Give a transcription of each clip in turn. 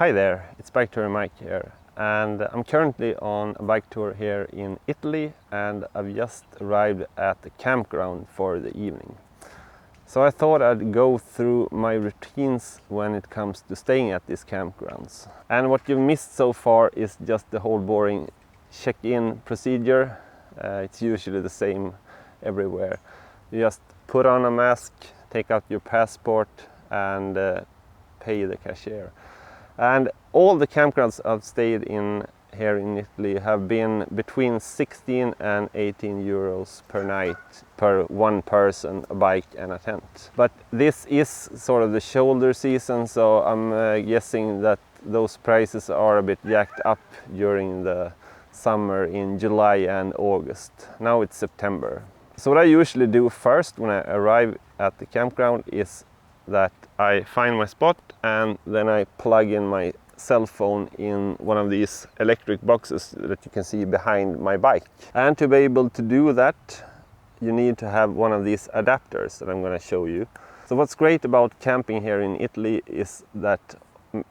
Hi there, it's Bike Tourer Mike here, and I'm currently on a bike tour here in Italy, and I've just arrived at the campground for the evening. So I thought I'd go through my routines when it comes to staying at these campgrounds. And what you've missed so far is just the whole boring check-in procedure. It's usually the same everywhere. You just put on a mask, take out your passport, and pay the cashier. And all the campgrounds I've stayed in here in Italy have been between 16 and 18 euros per night per one person, a bike and a tent. But this is sort of the shoulder season, so I'm guessing that those prices are a bit jacked up during the summer in July and August. Now it's September. So what I usually do first when I arrive at the campground is that I find my spot and then I plug in my cell phone in one of these electric boxes that you can see behind my bike. And to be able to do that, you need to have one of these adapters that I'm going to show you. So what's great about camping here in Italy is that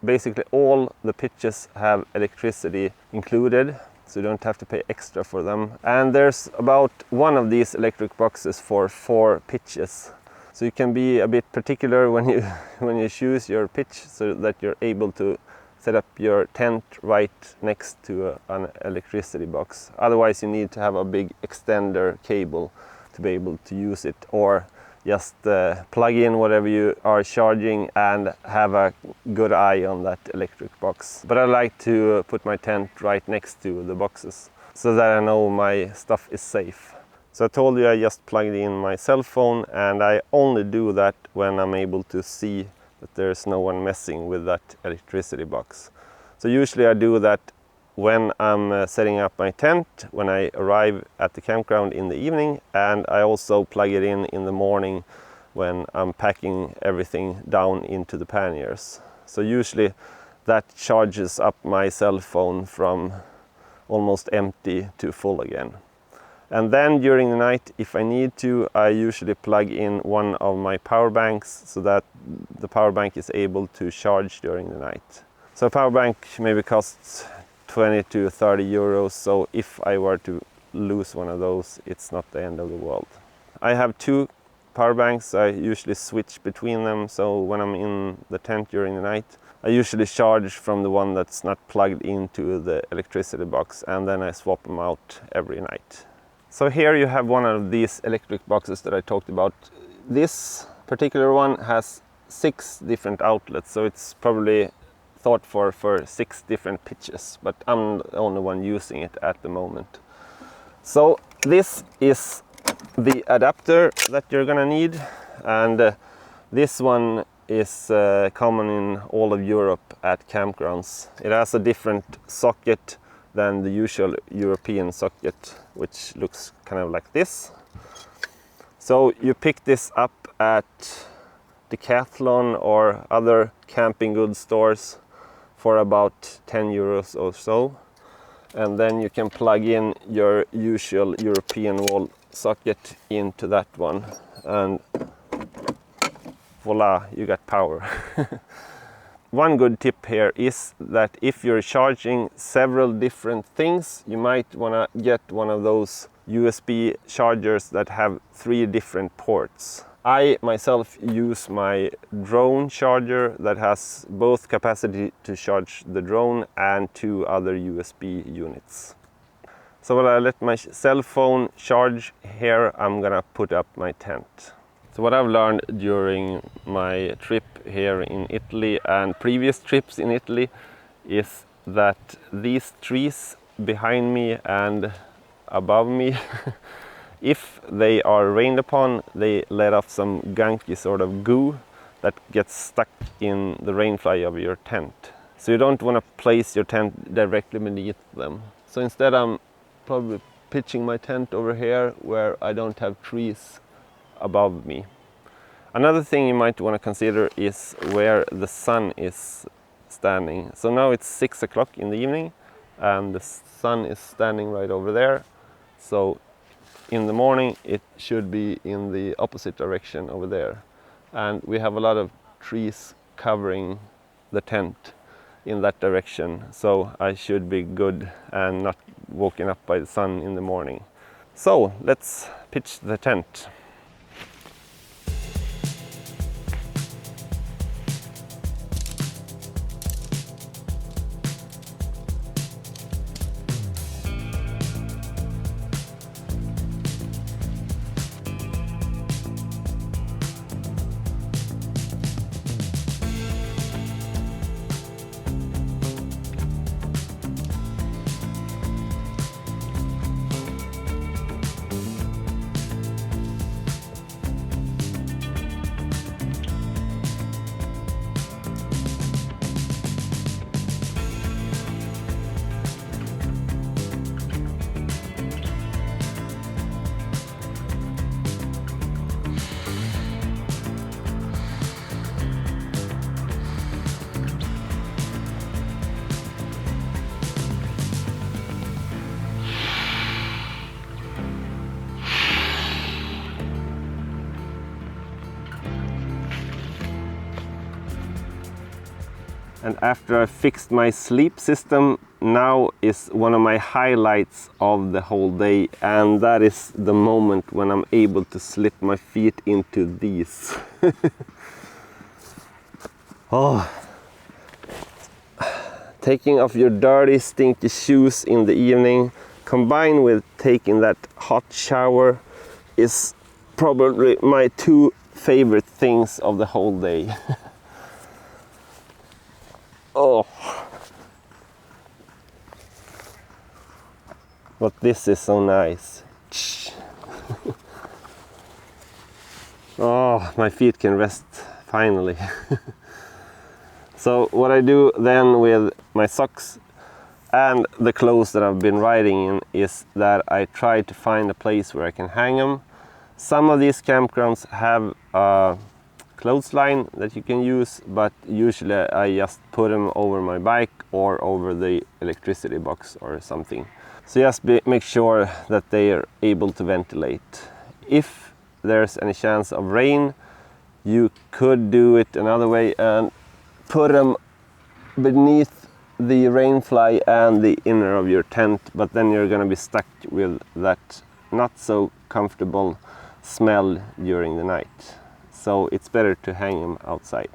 basically all the pitches have electricity included, so you don't have to pay extra for them. And there's about one of these electric boxes for 4 pitches. So you can be a bit particular when you choose your pitch, so that you're able to set up your tent right next to an electricity box. Otherwise you need to have a big extender cable to be able to use it, or just plug in whatever you are charging and have a good eye on that electric box. But I like to put my tent right next to the boxes so that I know my stuff is safe. So I told you I just plugged in my cell phone, and I only do that when I'm able to see that there's no one messing with that electricity box. So usually I do that when I'm setting up my tent, when I arrive at the campground in the evening, and I also plug it in the morning when I'm packing everything down into the panniers. So usually that charges up my cell phone from almost empty to full again. And then during the night, if I need to, I usually plug in one of my power banks so that the power bank is able to charge during the night. So a power bank maybe costs 20 to 30 euros, so if I were to lose one of those, it's not the end of the world. I have 2 power banks. I usually switch between them, so when I'm in the tent during the night, I usually charge from the one that's not plugged into the electricity box, and then I swap them out every night. So here you have one of these electric boxes that I talked about. This particular one has 6 different outlets, so it's probably thought for 6 different pitches, but I'm the only one using it at the moment. So this is the adapter that you're gonna need, and this one is common in all of Europe at campgrounds. It has a different socket than the usual European socket, which looks kind of like this. So you pick this up at Decathlon or other camping goods stores for about 10 euros or so, and then you can plug in your usual European wall socket into that one, and voila, you got power. One good tip here is that if you're charging several different things, you might want to get one of those USB chargers that have 3 different ports. I myself use my drone charger that has both capacity to charge the drone and 2 other USB units. So while I let my cell phone charge here, I'm gonna put up my tent. So what I've learned during my trip here in Italy and previous trips in Italy is that these trees behind me and above me, if they are rained upon, they let off some gunky sort of goo that gets stuck in the rainfly of your tent. So you don't want to place your tent directly beneath them. So instead I'm probably pitching my tent over here where I don't have trees above me. Another thing you might want to consider is where the sun is standing. So now it's 6 o'clock in the evening and the sun is standing right over there. So in the morning it should be in the opposite direction over there. And we have a lot of trees covering the tent. in that direction, so I should be good and not woken up by the sun in the morning. So let's pitch the tent. And after I fixed my sleep system, now is one of my highlights of the whole day, and that is the moment when I'm able to slip my feet into these. Oh. Taking off your dirty, stinky shoes in the evening, combined with taking that hot shower, is probably my two favorite things of the whole day. Oh, but this is so nice. Oh, my feet can rest finally. So what I do then with my socks and the clothes that I've been riding in is that I try to find a place where I can hang them. Some of these campgrounds have a clothesline that you can use, but usually I just put them over my bike or over the electricity box or something. So just make sure that they are able to ventilate. If there's any chance of rain, you could do it another way and put them beneath the rain fly and the inner of your tent, but then you're going to be stuck with that not so comfortable smell during the night. So it's better to hang them outside.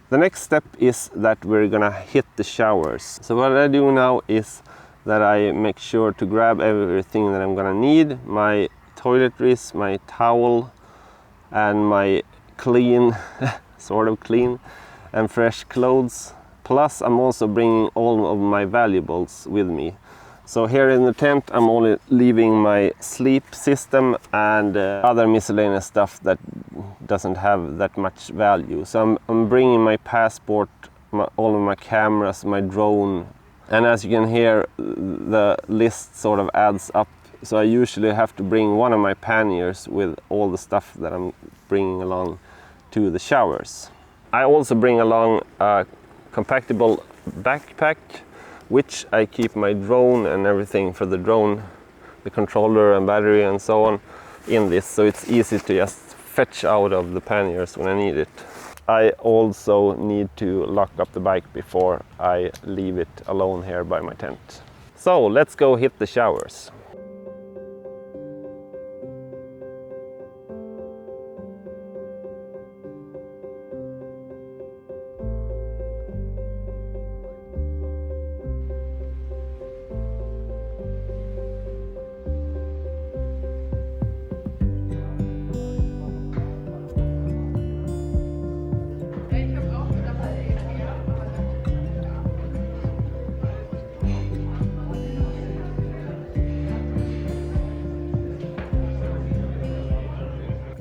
The next step is that we're gonna hit the showers. So what I do now is that I make sure to grab everything that I'm gonna need. My toiletries, my towel, and my clean, sort of clean and fresh clothes. Plus I'm also bringing all of my valuables with me. So here in the tent I'm only leaving my sleep system and other miscellaneous stuff that doesn't have that much value. So I'm bringing my passport, all of my cameras, my drone, and as you can hear, the list sort of adds up. So I usually have to bring one of my panniers with all the stuff that I'm bringing along to the showers. I also bring along a compactable backpack, which I keep my drone and everything for the drone, the controller and battery and so on, in this, so it's easy to just fetch out of the panniers when I need it. I also need to lock up the bike before I leave it alone here by my tent. So let's go hit the showers.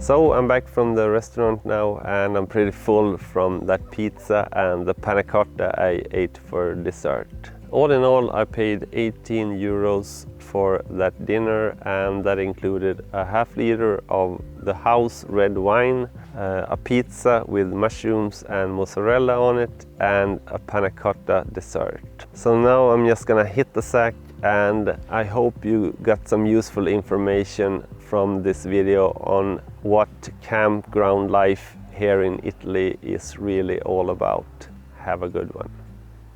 So I'm back from the restaurant now, and I'm pretty full from that pizza and the panna cotta I ate for dessert. All in all, I paid 18 euros for that dinner, and that included a half liter of the house red wine, a pizza with mushrooms and mozzarella on it, and a panna cotta dessert. So now I'm just gonna hit the sack, and I hope you got some useful information from this video on what campground life here in Italy is really all about. Have a good one.